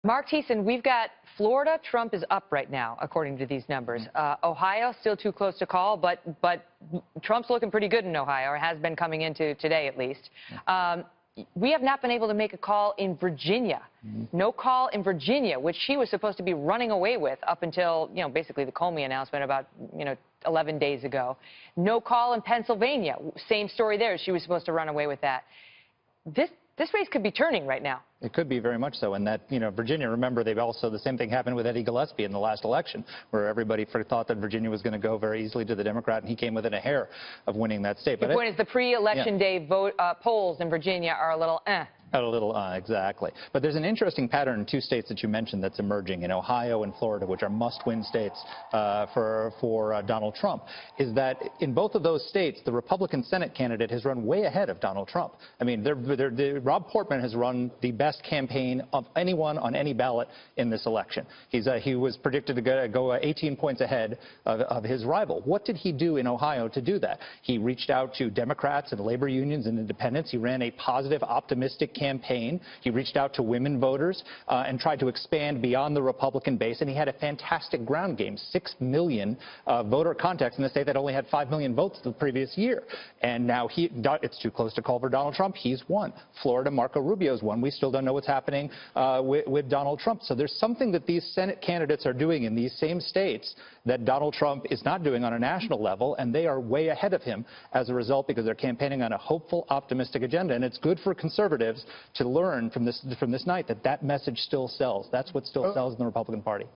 Marc Thiessen, we've got Florida. Trump is up right now, according to these numbers. Ohio, still too close to call, but Trump's looking pretty good in Ohio, or has been coming into today at least. We have not been able to make a call in Virginia. No call in Virginia, which she was supposed to be running away with up until, basically the Comey announcement about, 11 days ago. No call in Pennsylvania. Same story there. She was supposed to run away with that. This race could be turning right now. It could be very much so. And that, Virginia, remember, they've also, the same thing happened with Eddie Gillespie in the last election, where everybody thought that Virginia was going to go very easily to the Democrat, and he came within a hair of winning that state. Your point is the pre-election day polls in Virginia are a little exactly. But there's an interesting pattern in two states that you mentioned that's emerging, in Ohio and Florida, which are must-win states for Donald Trump, is that in both of those states, the Republican Senate candidate has run way ahead of Donald Trump. I mean, Rob Portman has run the best campaign of anyone on any ballot in this election. He was predicted to go 18 points ahead of his rival. What did he do in Ohio to do that? He reached out to Democrats and labor unions and independents. He ran a positive, optimistic campaign. He reached out to women voters and tried to expand beyond the Republican base, and he had a fantastic ground game, 6 million voter contacts in a state that only had 5 million votes the previous year. And now it's too close to call for Donald Trump. He's won. Florida, Marco Rubio's won. We still don't know what's happening with Donald Trump. So there's something that these Senate candidates are doing in these same states that Donald Trump is not doing on a national level, and they are way ahead of him as a result, because they're campaigning on a hopeful, optimistic agenda. And it's good for conservatives to learn from this night that message still sells. That's what still sells in the Republican Party.